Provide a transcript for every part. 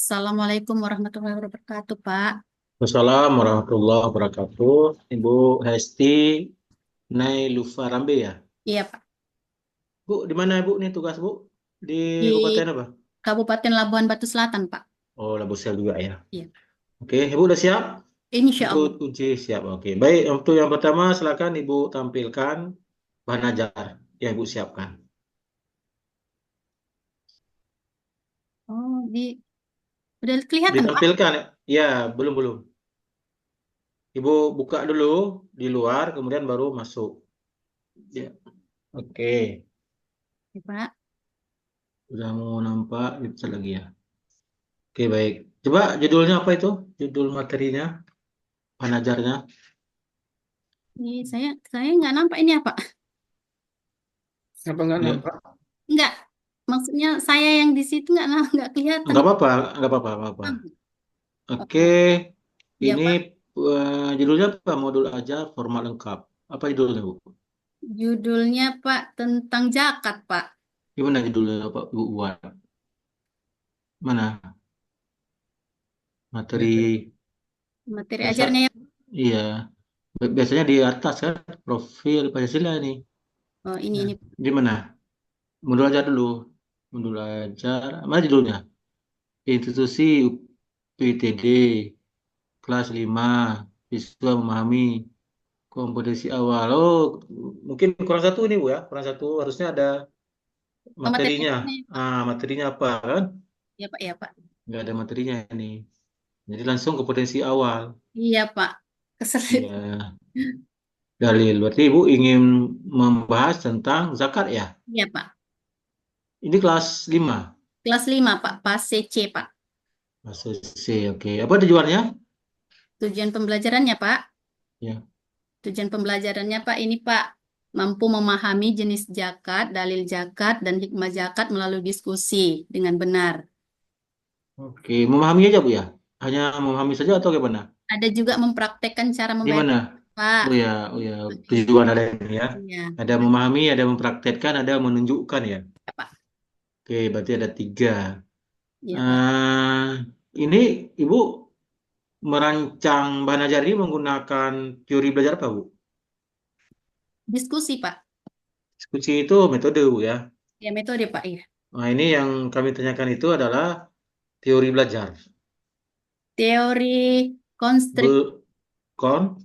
Assalamualaikum warahmatullahi wabarakatuh, Pak. Assalamualaikum warahmatullahi wabarakatuh. Ibu Hesti Nailufarambe ya. Iya, Pak. Bu, di mana Bu nih tugas Bu? Di Di kabupaten apa? Kabupaten Labuhan Batu Selatan, Pak. Oh, Labusel juga ya. Iya. Oke, Ibu udah siap? Insya Ikut Allah. kunci siap. Oke, baik. Untuk yang pertama, silakan Ibu tampilkan bahan ajar yang Ibu siapkan. Oh, udah kelihatan, Pak? Ditampilkan ya? Ya, belum. Ibu buka dulu di luar, kemudian baru masuk. Ya. Oke, Iya, Pak. udah mau nampak, bisa lagi ya. Oke, baik. Coba judulnya apa itu? Judul materinya, panajarnya. Ini saya nggak nampak ini ya, Pak. Apa nggak Hmm. nampak? Nggak. Maksudnya saya yang di situ nggak kelihatan. Nggak apa-apa, nggak apa-apa. Oke, Oh, iya, ini Pak. judulnya apa? Modul ajar format lengkap. Apa judulnya, Bu? Judulnya, Pak, tentang zakat, Pak. Gimana judulnya, Pak, Bu buat? Mana? Materi Materi dasar? ajarnya ya. Iya, biasanya di atas kan, profil Pancasila ini. Oh, ini Nah, ini. gimana? Modul ajar dulu. Modul ajar, mana judulnya? Institusi UPTD, kelas 5 siswa memahami kompetensi awal. Oh, mungkin kurang satu ini Bu ya. Kurang satu harusnya ada Oh, materi materinya. ajarnya ya, Pak. Materinya apa kan? Iya, Pak. Iya, Pak. Nggak ada materinya ini. Jadi langsung kompetensi awal. Iya, Pak. Keselit. Ya, dalil. Berarti Ibu ingin membahas tentang zakat ya? Iya, Pak. Ini kelas 5. Kelas 5 Pak. Pas C, Pak. Masuk C, oke. Apa tujuannya? Tujuan pembelajarannya, Pak. Ya. Tujuan pembelajarannya, Pak, ini, Pak, mampu memahami jenis zakat, dalil zakat, dan hikmah zakat melalui diskusi dengan benar. Oke, memahami aja Bu ya? Hanya memahami saja atau gimana? Ada juga mempraktekkan cara membayar, Gimana? Pak. Oh ya, tujuan ada ini ya. Iya, Ada memahami, ada mempraktekkan, ada menunjukkan ya. ya, Pak. Oke, berarti ada 3. Iya, Pak. eh ini Ibu merancang bahan ajar ini menggunakan teori belajar apa, Bu? Diskusi, Pak. Diskusi itu metode, Bu ya. Ya, metode, Pak. Iya. Nah, ini yang kami tanyakan itu adalah teori belajar. Teori Be kon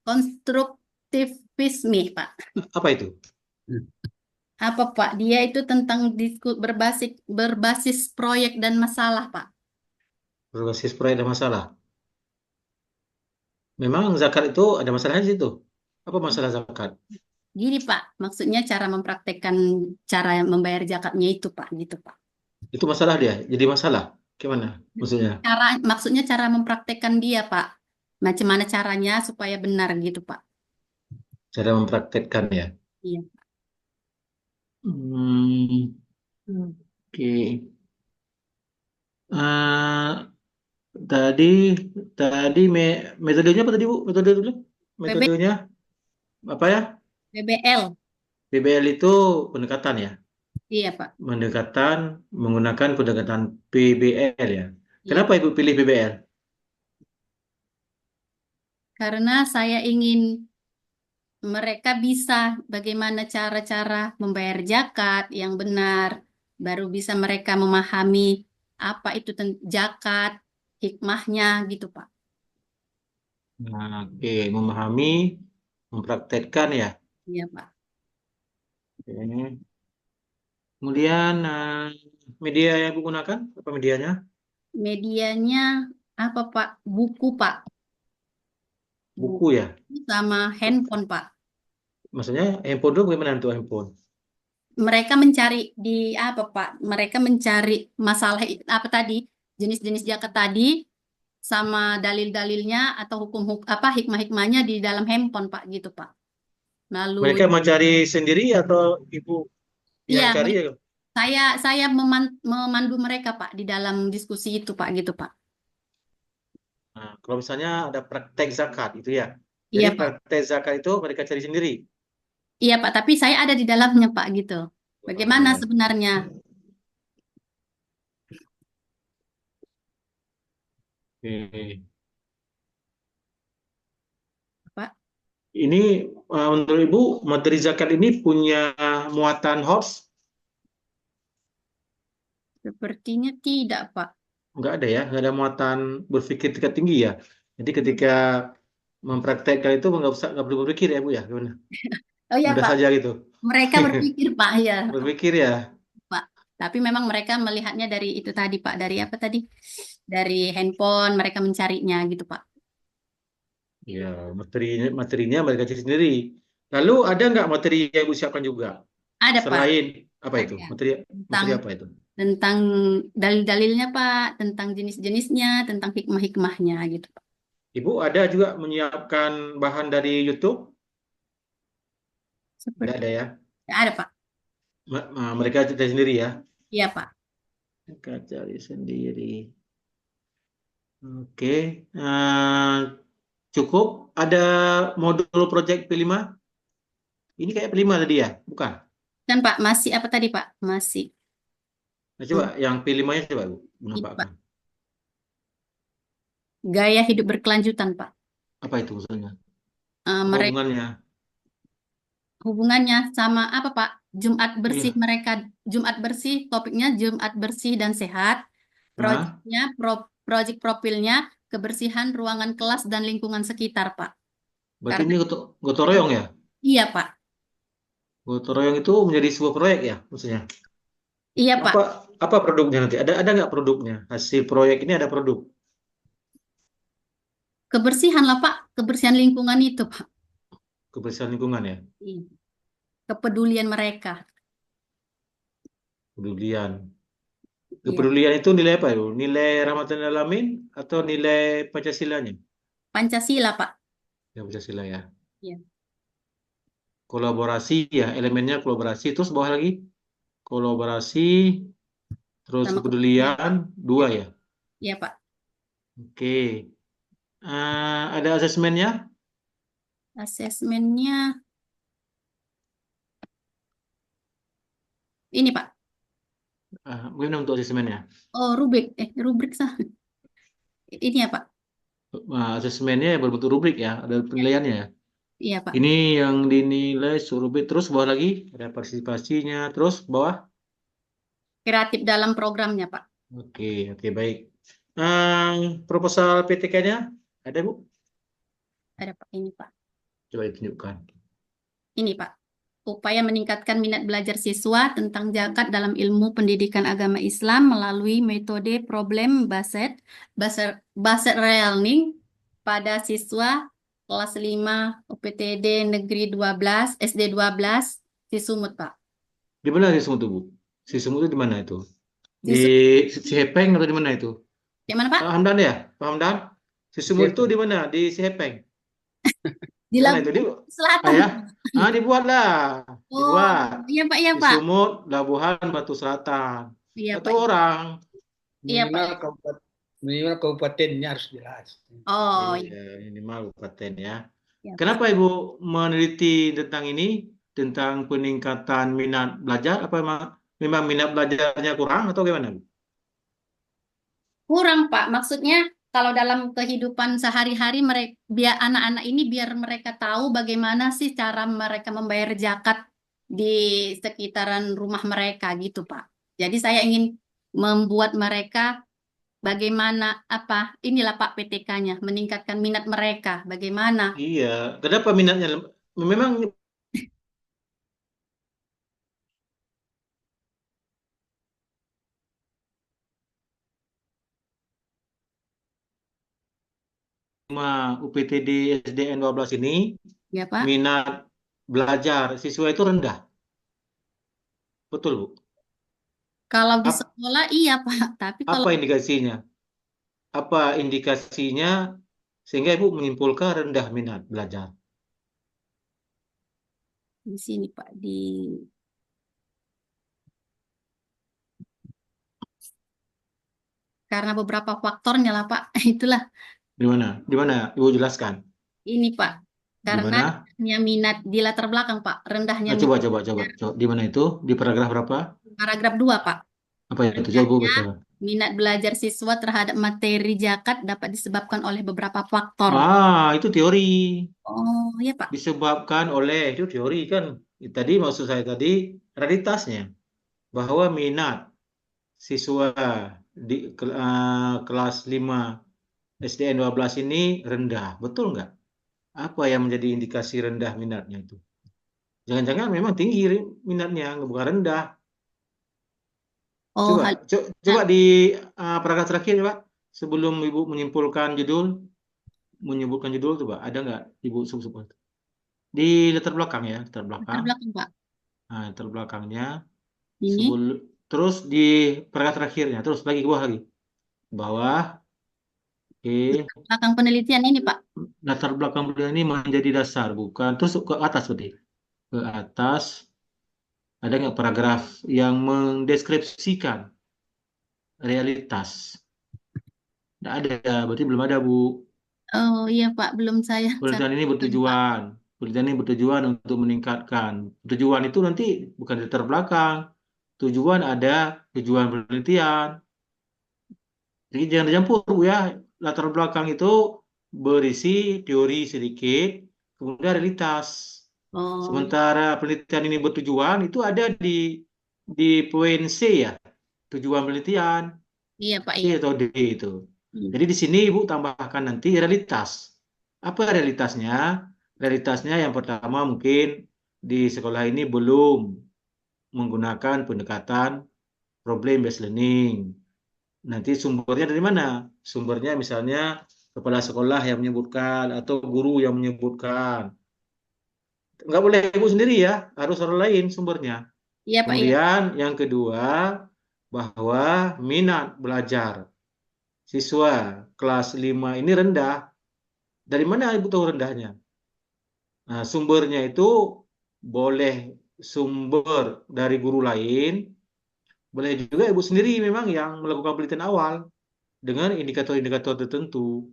konstruktivisme, Pak. apa itu? Apa, Pak? Dia itu tentang berbasis berbasis proyek dan masalah, Pak. Berbasis proyek ada masalah. Memang zakat itu ada masalahnya di situ. Apa masalah zakat? Gini Pak, maksudnya cara mempraktekkan cara membayar zakatnya itu Pak, gitu Pak. Itu masalah dia. Jadi masalah. Gimana maksudnya? Maksudnya cara mempraktekkan dia Pak. Macam mana caranya supaya benar gitu Pak. Cara mempraktekkan ya. Iya. Hmm, oke. Eh, tadi tadi metodenya apa tadi Bu? Metode dulu. BB, Metodenya apa ya? BBL. PBL itu pendekatan ya. Iya Pak. Pendekatan menggunakan pendekatan PBL ya. Iya Kenapa Pak. Ibu pilih PBL? Karena saya ingin mereka bisa bagaimana cara-cara membayar zakat yang benar, baru bisa mereka memahami apa itu zakat, hikmahnya gitu Pak. Nah, oke, memahami, mempraktekkan ya. Iya Pak. Oke. Kemudian media yang digunakan apa medianya? Medianya apa Pak? Buku Pak. Buku Buku ya. sama handphone Pak. Maksudnya handphone dulu bagaimana untuk handphone? Mereka mencari di apa Pak? Mereka mencari masalah apa tadi? Jenis-jenis zakat tadi sama dalil-dalilnya atau apa hikmah-hikmahnya di dalam handphone Pak gitu Pak. Lalu Mereka mencari sendiri atau ibu iya yang cari ya? saya memandu mereka Pak di dalam diskusi itu Pak gitu Pak. Nah, kalau misalnya ada praktek zakat itu ya. Jadi Iya Pak. praktek zakat itu mereka cari sendiri. Iya Pak, tapi saya ada di dalamnya Pak gitu. Oh Bagaimana ya. sebenarnya? Oke. Pak. Ini menurut Ibu materi zakat ini punya muatan hoax? Sepertinya tidak, Pak. Nggak ada ya, nggak ada muatan berpikir tingkat tinggi ya. Jadi ketika mempraktekkan itu nggak perlu berpikir ya Bu ya, gimana? Oh ya, Mudah Pak. saja gitu. Mereka berpikir, Pak, ya, Berpikir ya. Pak. Tapi memang mereka melihatnya dari itu tadi, Pak. Dari apa tadi? Dari handphone, mereka mencarinya gitu, Pak. Ya, materinya mereka cari sendiri. Lalu ada nggak materi yang Ibu siapkan juga? Ada, Pak. Selain apa itu? Ada. Materi Tentang materi apa itu? tentang dalil-dalilnya, Pak. Tentang jenis-jenisnya, tentang hikmah-hikmahnya gitu, Pak. Ibu ada juga menyiapkan bahan dari YouTube? Nggak Seperti ada ya. ada, Pak. Mereka cari sendiri ya. Iya, Pak. Mereka cari sendiri. Oke. Eh, cukup. Ada modul project P5? Ini kayak P5 tadi ya? Bukan? Dan Pak, masih apa tadi, Pak? Masih Nah, coba yang P5-nya coba Bu. ini, Menampakkan. Pak. Gaya hidup berkelanjutan, Pak. Apa itu maksudnya? Apa Mereka hubungannya? hubungannya sama apa, Pak? Jumat bersih Iya. mereka, Jumat bersih, topiknya Jumat bersih dan sehat. Hah? Proyeknya, proyek profilnya, kebersihan ruangan kelas dan lingkungan sekitar, Pak. Berarti Karena ini gotong royong ya? iya, Pak. Gotong royong itu menjadi sebuah proyek ya, maksudnya. Iya, Apa Pak. apa produknya nanti? Ada nggak produknya? Hasil proyek ini ada produk Kebersihan lah, Pak. Kebersihan lingkungan itu, Pak. kebersihan lingkungan ya, Iya. Kepedulian mereka. kepedulian. Iya. Kepedulian itu nilai apa itu? Nilai rahmatan alamin atau nilai Pancasilanya? Pancasila, Pak. Ya Pancasila ya. Iya. Kolaborasi ya, elemennya kolaborasi. Terus bawah lagi kolaborasi, terus Sama kepedulian. kepedulian dua Iya, ya. iya, Pak. Oke. Ada asesmennya? Asesmennya ini, Pak. Bagaimana untuk asesmennya? Oh, rubrik. Rubrik sah. Ini ya, Pak. Asesmennya berbentuk rubrik ya, ada Ya. penilaiannya ya. Iya, Pak. Ini yang dinilai survei terus bawah lagi ada partisipasinya terus bawah. Kreatif dalam programnya, Pak. Oke, oke baik. Proposal PTK-nya ada Bu? Ada, Pak. Ini, Pak. Coba ditunjukkan. Ini, Pak. Upaya meningkatkan minat belajar siswa tentang zakat dalam ilmu pendidikan agama Islam melalui metode problem based learning pada siswa kelas 5 UPTD Negeri 12, SD 12 di Sumut, Pak. Di mana si Sumut itu Bu? Si Sumut itu di mana itu? Di Di Sumut. Sihepeng atau di mana itu? Di mana, Pak? Pak Hamdan ya? Pak Hamdan? Si Sumut itu Siapa? di mana? Di Sihepeng. Di Di mana itu? Di Labuan Selatan. ya? Dibuatlah. Oh, Dibuat. iya, Pak. Iya, Di Pak. Sumut, Labuhan, Batu Selatan. Iya, Satu Pak. orang. Iya, Pak. Minimal kabupaten, minimal kabupatennya harus jelas. Oh, Iya, minimal kabupaten ya. iya, Pak. Kenapa Ibu meneliti tentang ini, tentang peningkatan minat belajar? Apa memang minat belajarnya kurang atau gimana, Bu? Kurang, Pak. Maksudnya kalau dalam kehidupan sehari-hari mereka biar anak-anak ini biar mereka tahu bagaimana sih cara mereka membayar zakat di sekitaran rumah mereka gitu, Pak. Jadi saya ingin membuat mereka bagaimana apa inilah Pak PTK-nya meningkatkan minat mereka bagaimana. Iya, kenapa minatnya? Memang cuma UPTD SDN 12 ini Ya, Pak. minat belajar siswa itu rendah. Betul, Bu. Kalau di Ap- sekolah iya, Pak. Tapi kalau Apa indikasinya? Apa indikasinya sehingga Ibu menyimpulkan rendah minat belajar? di sini, Pak, di karena beberapa faktornya lah, Pak. Itulah Di mana? Di mana? Ibu jelaskan. ini, Pak. Di Karena mana? rendahnya minat di latar belakang, Pak. Rendahnya Coba, minat coba, coba, coba. Di mana itu? Di paragraf berapa? paragraf 2 Pak. Apa itu? Coba Bu Rendahnya baca. Minat belajar siswa terhadap materi zakat dapat disebabkan oleh beberapa faktor. Itu teori. Oh, ya Pak. Disebabkan oleh, itu teori kan. Tadi maksud saya tadi, realitasnya. Bahwa minat siswa di kelas 5 SDN 12 ini rendah. Betul nggak? Apa yang menjadi indikasi rendah minatnya itu? Jangan-jangan memang tinggi minatnya, bukan rendah. Oh, Coba, hal coba di paragraf terakhir, Pak. Sebelum Ibu menyebutkan judul, coba ada nggak Ibu sebut? Di latar belakang ya, latar latar belakang. belakang Pak. Nah, latar belakangnya. Ini Sebelum, terus di paragraf terakhirnya, terus lagi ke bawah lagi. Bawah, oke. belakang penelitian ini Pak. Latar belakang beliau ini menjadi dasar, bukan. Terus ke atas berarti. Ke atas, ada nggak paragraf yang mendeskripsikan realitas? Nggak ada, berarti belum ada, Bu. Oh iya Pak, belum saya Penelitian ini catatkan Pak. bertujuan. Penelitian ini bertujuan untuk meningkatkan. Tujuan itu nanti bukan di latar belakang. Tujuan ada tujuan penelitian. Jadi jangan dicampur, Bu ya. Latar belakang itu berisi teori sedikit, kemudian realitas. Oh Sementara penelitian ini bertujuan itu ada di poin C ya, tujuan penelitian iya Pak C iya. atau D itu. Hmm. Jadi di sini Ibu tambahkan nanti realitas. Apa realitasnya? Realitasnya yang pertama mungkin di sekolah ini belum menggunakan pendekatan problem based learning. Nanti sumbernya dari mana? Sumbernya misalnya kepala sekolah yang menyebutkan atau guru yang menyebutkan. Nggak boleh Ibu sendiri ya, harus orang lain sumbernya. Iya Pak iya. Kemudian yang kedua, bahwa minat belajar siswa kelas 5 ini rendah. Dari mana Ibu tahu rendahnya? Nah, sumbernya itu boleh sumber dari guru lain, boleh juga Ibu sendiri memang yang melakukan penelitian awal dengan indikator-indikator tertentu.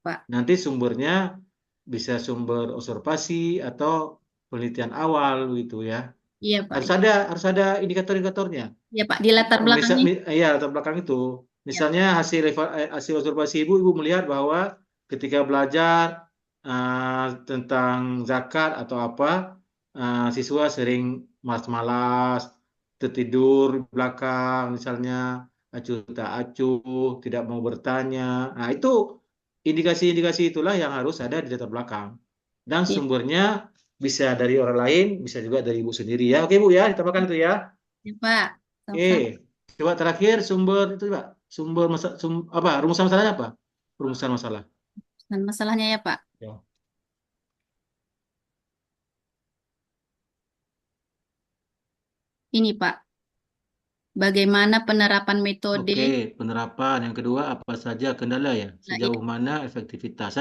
Pak. Nanti sumbernya bisa sumber observasi atau penelitian awal gitu ya. Iya Pak. Harus ada indikator-indikatornya. Iya Pak, di latar belakangnya. Ya, latar belakang itu. Iya Pak. Misalnya hasil observasi Ibu melihat bahwa ketika belajar tentang zakat atau apa, siswa sering malas-malas, tertidur di belakang, misalnya acuh tak acuh, tidak mau bertanya. Nah, itu indikasi-indikasi itulah yang harus ada di latar belakang. Dan Iya, sumbernya bisa dari orang lain, bisa juga dari Ibu sendiri ya. Oke, Bu ya, ditambahkan itu ya. iya, Pak. Oke, Sama-sama. coba terakhir sumber itu Pak. Apa? Rumusan masalahnya apa? Rumusan masalah. Dan masalahnya ya Pak. Ya. Ini Pak, bagaimana penerapan metode. Oke, penerapan. Yang kedua, apa saja kendala ya? Nah, iya. Sejauh mana efektivitas?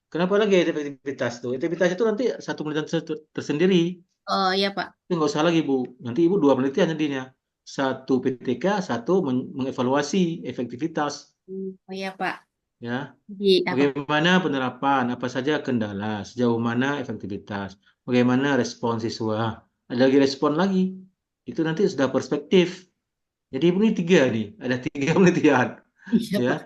Kenapa lagi ada efektivitas tuh? Efektivitas itu nanti satu penelitian tersendiri. Oh iya Pak. Itu nggak usah lagi, Bu. Nanti Ibu dua penelitian nantinya. Satu PTK, satu mengevaluasi efektivitas. Oh iya Pak. Ya. Di apa? Bagaimana penerapan? Apa saja kendala? Sejauh mana efektivitas? Bagaimana respon siswa? Ada lagi respon lagi. Itu nanti sudah perspektif. Jadi ini tiga nih, ada tiga penelitian. Iya Ya, Pak.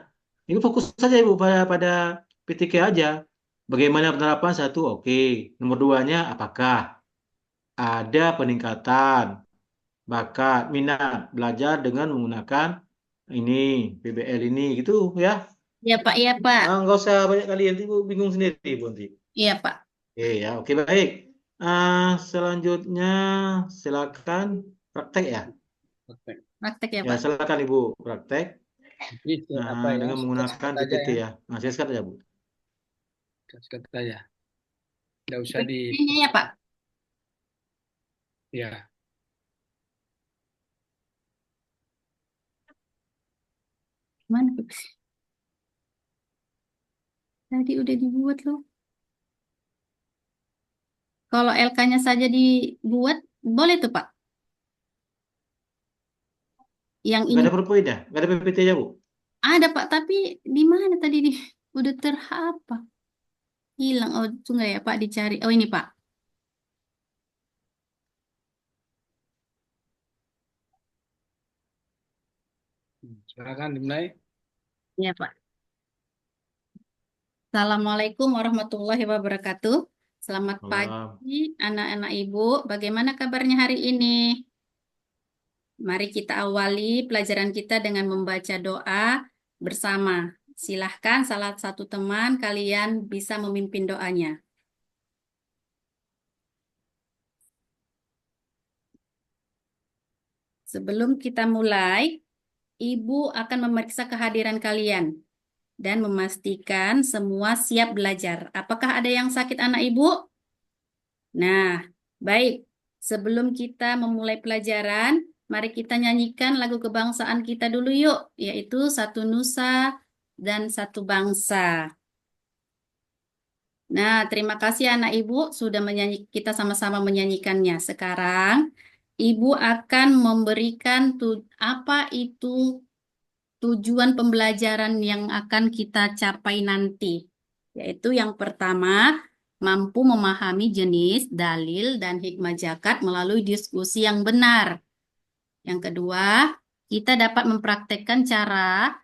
ini fokus saja Ibu pada PTK aja. Bagaimana penerapan satu? Oke. Nomor duanya, apakah ada peningkatan bakat minat belajar dengan menggunakan ini PBL ini gitu ya? Iya Pak. Iya Pak. Nggak usah banyak kali nanti Ibu bingung sendiri Bu nanti. Iya Pak. Oke ya, oke baik. Selanjutnya silakan praktek ya. Oke. Praktek ya Ya Pak. silakan Ibu praktek Jadi apa ya? dengan menggunakan Sikat aja PPT ya. ya. Nah, saya sikat ya Bu. Sikat aja. Nggak usah di PPT-nya ya Pak. ya. Mana PPT? Tadi udah dibuat loh. Kalau LK-nya saja dibuat, boleh tuh Pak. Yang Nggak ini ada PowerPoint ya? Nggak ada PPT ya Bu? ada Pak, tapi di mana tadi di udah terhapa? Hilang. Oh, tunggu ya Pak, dicari. Oh ini Pak. Silakan dimulai. Ya, Pak. Assalamualaikum warahmatullahi wabarakatuh. Selamat Malam. pagi, anak-anak ibu. Bagaimana kabarnya hari ini? Mari kita awali pelajaran kita dengan membaca doa bersama. Silahkan salah satu teman kalian bisa memimpin doanya. Sebelum kita mulai, Ibu akan memeriksa kehadiran kalian dan memastikan semua siap belajar. Apakah ada yang sakit anak Ibu? Nah, baik. Sebelum kita memulai pelajaran, mari kita nyanyikan lagu kebangsaan kita dulu yuk, yaitu Satu Nusa dan Satu Bangsa. Nah, terima kasih anak Ibu sudah kita sama-sama menyanyikannya. Sekarang, Ibu akan memberikan apa itu tujuan pembelajaran yang akan kita capai nanti. Yaitu yang pertama, mampu memahami jenis, dalil, dan hikmah zakat melalui diskusi yang benar. Yang kedua, kita dapat mempraktekkan cara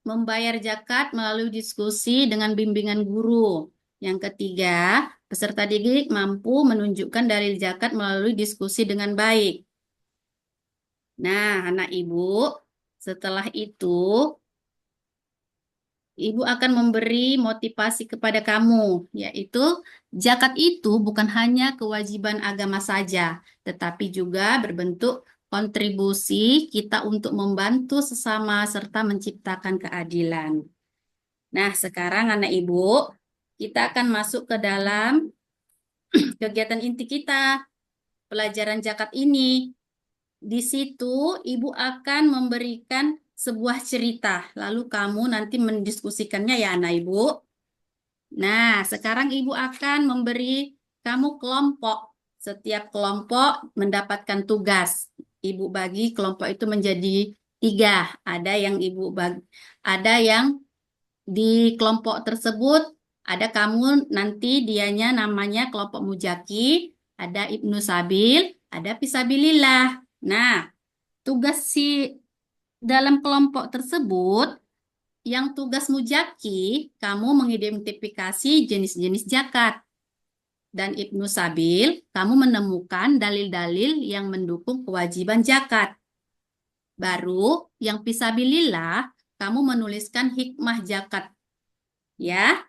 membayar zakat melalui diskusi dengan bimbingan guru. Yang ketiga, peserta didik mampu menunjukkan dalil zakat melalui diskusi dengan baik. Nah, anak ibu, setelah itu Ibu akan memberi motivasi kepada kamu, yaitu zakat itu bukan hanya kewajiban agama saja, tetapi juga berbentuk kontribusi kita untuk membantu sesama serta menciptakan keadilan. Nah, sekarang anak ibu, kita akan masuk ke dalam kegiatan inti kita, pelajaran zakat ini. Di situ ibu akan memberikan sebuah cerita, lalu kamu nanti mendiskusikannya ya anak ibu. Nah, sekarang ibu akan memberi kamu kelompok. Setiap kelompok mendapatkan tugas. Ibu bagi kelompok itu menjadi 3. Ada yang ada yang di kelompok tersebut ada kamu nanti dianya namanya kelompok mujaki, ada Ibnu Sabil, ada Fisabilillah. Nah, tugas si dalam kelompok tersebut, yang tugas mujaki, kamu mengidentifikasi jenis-jenis zakat. Dan Ibnu Sabil, kamu menemukan dalil-dalil yang mendukung kewajiban zakat. Baru, yang Fisabilillah, kamu menuliskan hikmah zakat. Ya.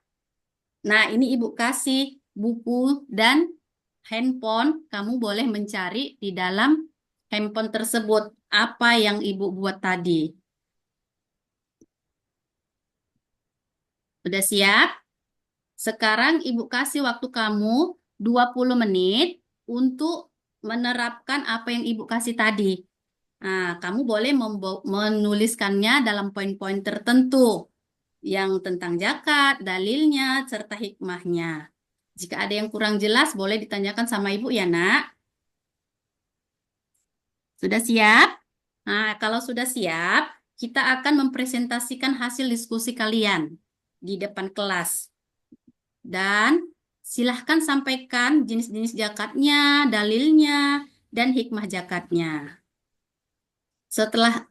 Nah, ini Ibu kasih buku dan handphone. Kamu boleh mencari di dalam handphone tersebut apa yang Ibu buat tadi. Udah siap? Sekarang Ibu kasih waktu kamu 20 menit untuk menerapkan apa yang Ibu kasih tadi. Nah, kamu boleh menuliskannya dalam poin-poin tertentu yang tentang zakat, dalilnya, serta hikmahnya. Jika ada yang kurang jelas, boleh ditanyakan sama Ibu ya, Nak. Sudah siap? Nah, kalau sudah siap, kita akan mempresentasikan hasil diskusi kalian di depan kelas. Dan silahkan sampaikan jenis-jenis zakatnya, dalilnya, dan hikmah zakatnya. Setelah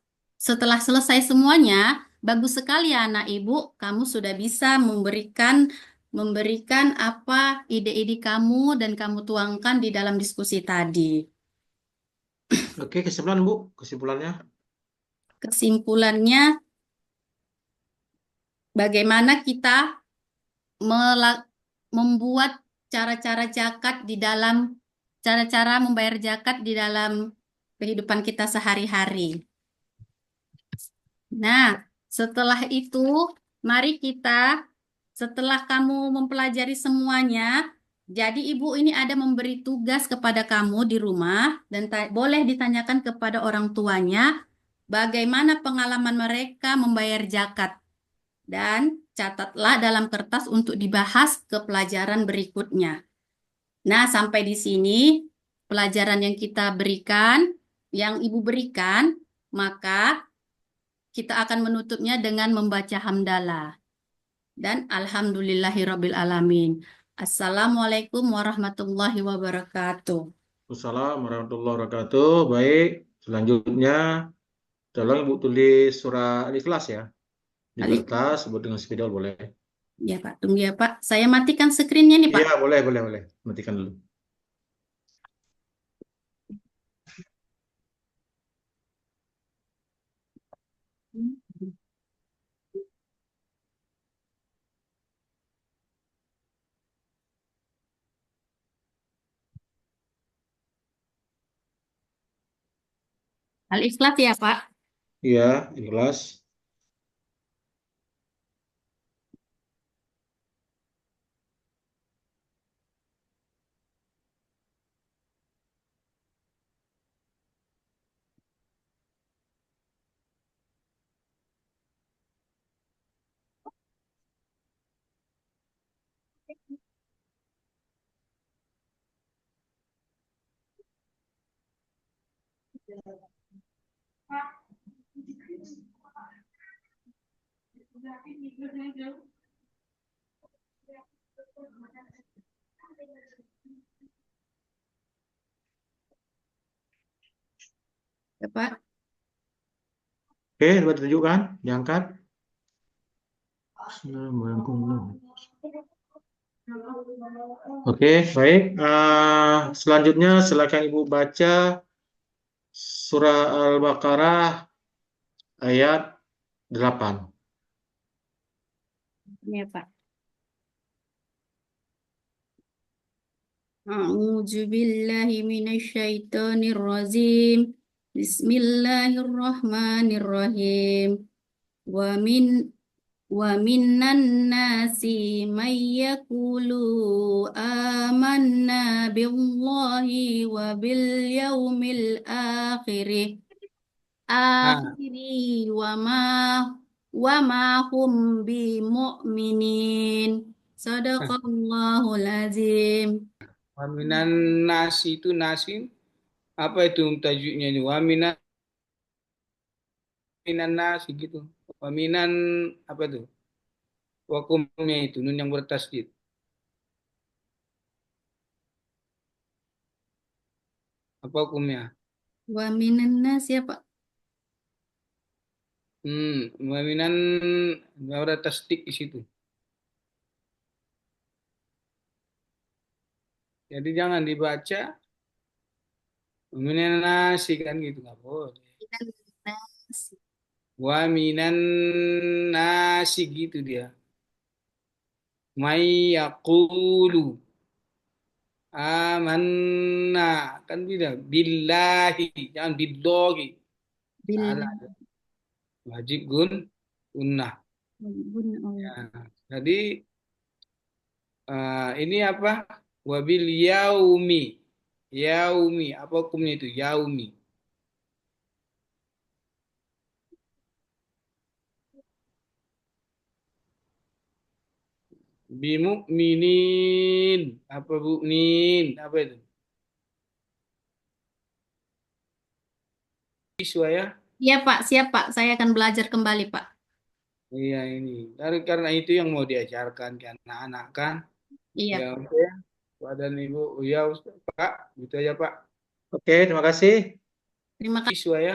selesai semuanya, bagus sekali ya anak ibu, kamu sudah bisa memberikan apa ide-ide kamu dan kamu tuangkan di dalam diskusi tadi. Oke, kesimpulan Bu, kesimpulannya. Kesimpulannya, bagaimana kita membuat cara-cara zakat di dalam cara-cara membayar zakat di dalam kehidupan kita sehari-hari. Nah, setelah itu, mari kita, setelah kamu mempelajari semuanya, jadi ibu ini ada memberi tugas kepada kamu di rumah dan boleh ditanyakan kepada orang tuanya bagaimana pengalaman mereka membayar zakat. Dan catatlah dalam kertas untuk dibahas ke pelajaran berikutnya. Nah, sampai di sini pelajaran yang kita berikan, yang ibu berikan, maka kita akan menutupnya dengan membaca hamdalah. Dan alhamdulillahirabbil alamin. Assalamualaikum warahmatullahi wabarakatuh. Wassalamualaikum warahmatullahi wabarakatuh. Baik, selanjutnya Tolong Ibu tulis surah Al-Ikhlas ya. Di Alik. kertas, buat dengan spidol boleh. Ya Pak, tunggu ya Pak. Saya matikan screen-nya nih Pak. Iya, boleh, boleh, boleh. Matikan dulu. Al-Ikhlas ya Pak. Iya, Ikhlas. Ya Pak. Oke, dapat ditunjukkan, diangkat. Assalamualaikum. Oke, baik. Selanjutnya silakan Ibu baca surah Al-Baqarah ayat 8. Ya Pak. A'udzu billahi minasyaitonir rajim. Bismillahirrahmanirrahim. Wa min wa minan nasi may yaqulu amanna billahi wa bil yaumil akhir Nah, wa ma hum bi mu'minin. Sadaqallahul azim. waminan nasi itu nasi apa itu tajuknya ini? Waminan nasi gitu. Waminan apa itu? Wakumnya itu nun yang bertasdid. Apa hukumnya? Wa minan nas ya Pak. Waminan nggak ada tasdik di situ. Jadi jangan dibaca waminan nasi kan gitu nggak boleh. Minan nas. Waminan nasi gitu dia. May yaqulu amanna kan tidak billahi jangan billahi Bil salah wajib gunnah oh, ya. Jadi ini apa wabil yaumi yaumi apa hukumnya itu yaumi bimukminin apa mukmin apa itu siswa ya. iya Pak, siap Pak. Saya akan belajar kembali Pak. Iya ini karena itu yang mau diajarkan ke anak-anak kan Iya ya Pak. oke Pak dan Ibu ya Ustaz, Pak gitu aja Pak Oke, terima kasih. Terima kasih. siswa ya.